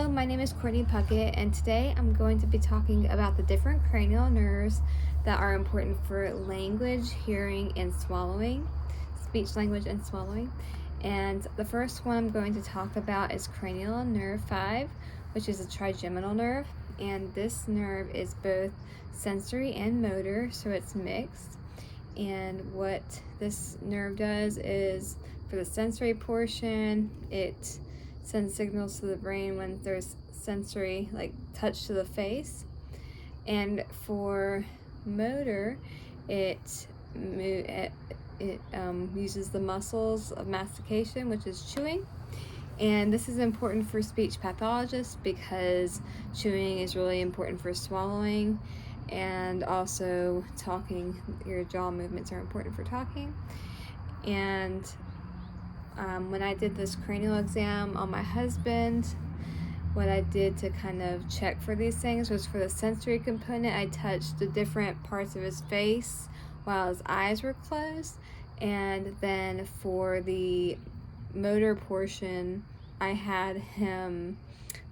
Hello, my name is Courtney Puckett, and today I'm going to be talking about the different cranial nerves that are important for language, hearing, and swallowing, speech, language, and swallowing. And the first one I'm going to talk about is cranial nerve 5, which is a trigeminal nerve. And this nerve is both sensory and motor, so it's mixed. And what this nerve does is, for the sensory portion, it sends signals to the brain when there's sensory, like touch to the face. And for motor, it uses the muscles of mastication, which is chewing. And this is important for speech pathologists because chewing is really important for swallowing, and also talking. Your jaw movements are important for talking. And when I did this cranial exam on my husband, what I did to kind of check for these things was, for the sensory component, I touched the different parts of his face while his eyes were closed. And then for the motor portion, I had him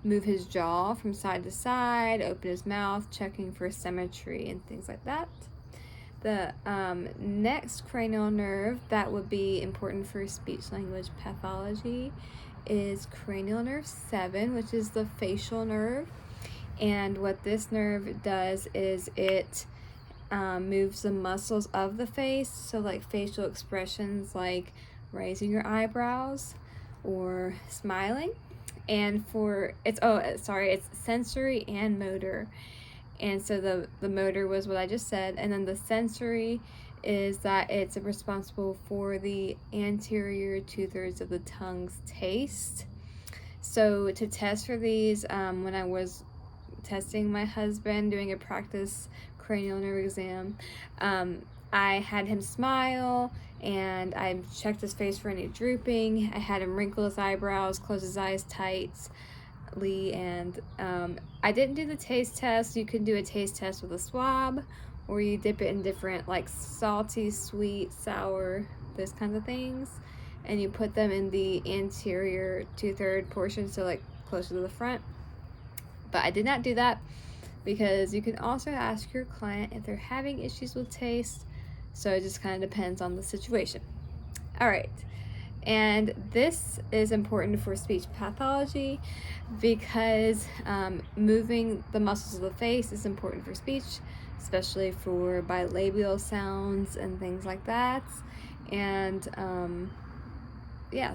move his jaw from side to side, open his mouth, checking for symmetry and things like that. The next cranial nerve that would be important for speech language pathology is cranial nerve 7, which is the facial nerve. And what this nerve does is it moves the muscles of the face, so like facial expressions like raising your eyebrows or smiling. And it's sensory and motor. And so the motor was what I just said, and then the sensory is that it's responsible for the anterior 2/3 of the tongue's taste. So to test for these, when I was testing my husband, doing a practice cranial nerve exam, I had him smile, and I checked his face for any drooping. I had him wrinkle his eyebrows, close his eyes tightly, and I didn't do the taste test. You can do a taste test with a swab, or you dip it in different, like salty, sweet, sour, those kinds of things, and you put them in the anterior 2/3 portion, so like closer to the front. But I did not do that because you can also ask your client if they're having issues with taste, so it just kind of depends on the situation. All right. And this is important for speech pathology because moving the muscles of the face is important for speech, especially for bilabial sounds and things like that. And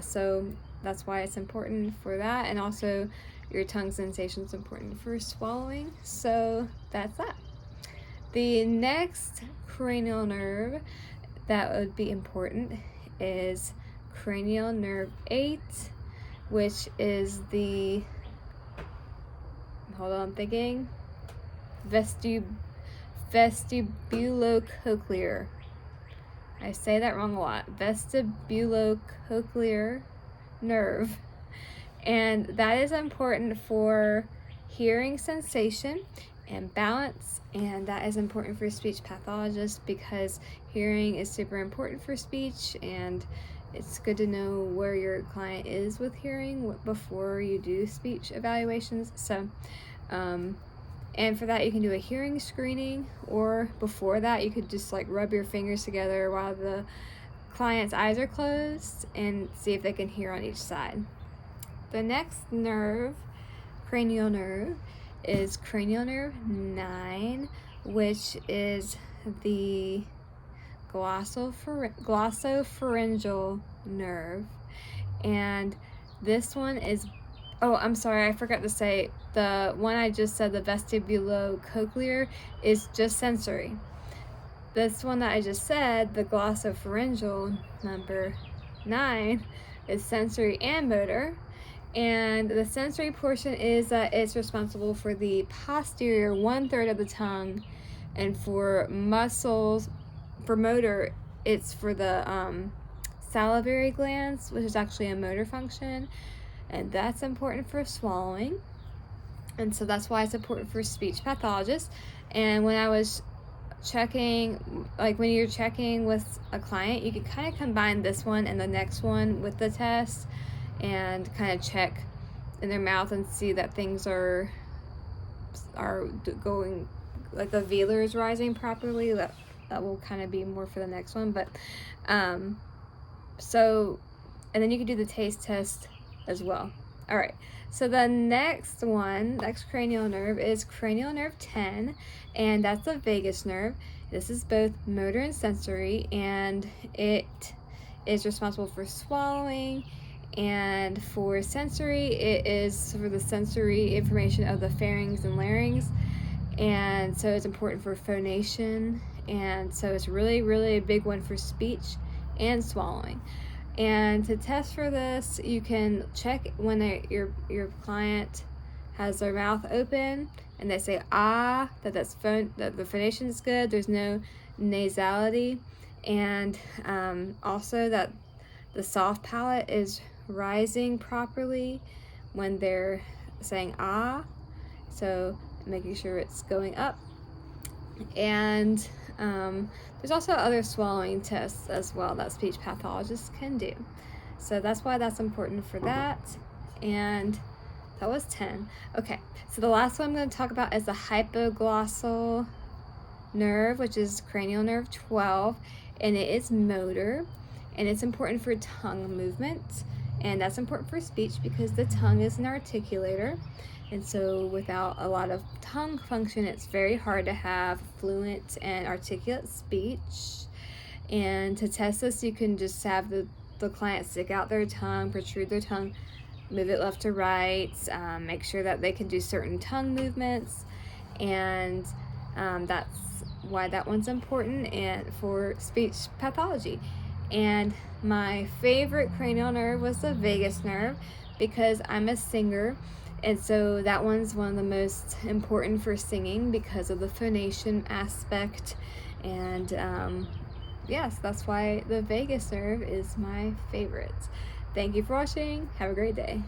so that's why it's important for that. And also your tongue sensation is important for swallowing. So that's that. The next cranial nerve that would be important is cranial nerve 8, which is the vestibulocochlear. I say that wrong a lot. Vestibulocochlear nerve. And that is important for hearing sensation and balance, and that is important for speech pathologists because hearing is super important for speech, and it's good to know where your client is with hearing before you do speech evaluations. So, and for that, you can do a hearing screening, or before that, you could just like rub your fingers together while the client's eyes are closed and see if they can hear on each side. The next nerve, cranial nerve, is cranial nerve 9, which is the glossopharyngeal nerve. And this one is, I forgot to say, the one I just said, the vestibulocochlear, is just sensory. This one that I just said, the glossopharyngeal number 9, is sensory and motor. And the sensory portion is that it's responsible for the posterior 1/3 of the tongue, and for motor, it's for the salivary glands, which is actually a motor function, and that's important for swallowing. And so that's why it's important for speech pathologists. And when I was checking, like when you're checking with a client, you can kind of combine this one and the next one with the test and kind of check in their mouth and see that things are going, like the velar is rising properly. That will kind of be more for the next one, but so, and then you can do the taste test as well. All right, so the next cranial nerve is cranial nerve 10, and that's the vagus nerve. This is both motor and sensory, and it is responsible for swallowing. And for sensory, it is for the sensory information of the pharynx and larynx, and so it's important for phonation, and so it's really, really a big one for speech and swallowing. And to test for this, you can check when your client has their mouth open and they say ah, that the phonation is good, there's no nasality, and also that the soft palate is rising properly when they're saying ah, so making sure it's going up. And there's also other swallowing tests as well that speech pathologists can do, so that's why that's important for that. And that was 10. Okay, so the last one I'm going to talk about is the hypoglossal nerve, which is cranial nerve 12, and it is motor, and it's important for tongue movement, and that's important for speech because the tongue is an articulator, and so without a lot of tongue function, it's very hard to have fluent and articulate speech. And to test this, you can just have the client stick out their tongue, protrude their tongue, move it left to right, make sure that they can do certain tongue movements, and that's why that one's important and for speech pathology. And my favorite cranial nerve was the vagus nerve because I'm a singer, and so that one's one of the most important for singing because of the phonation aspect. And yes, that's why the vagus nerve is my favorite. Thank you for watching. Have a great day.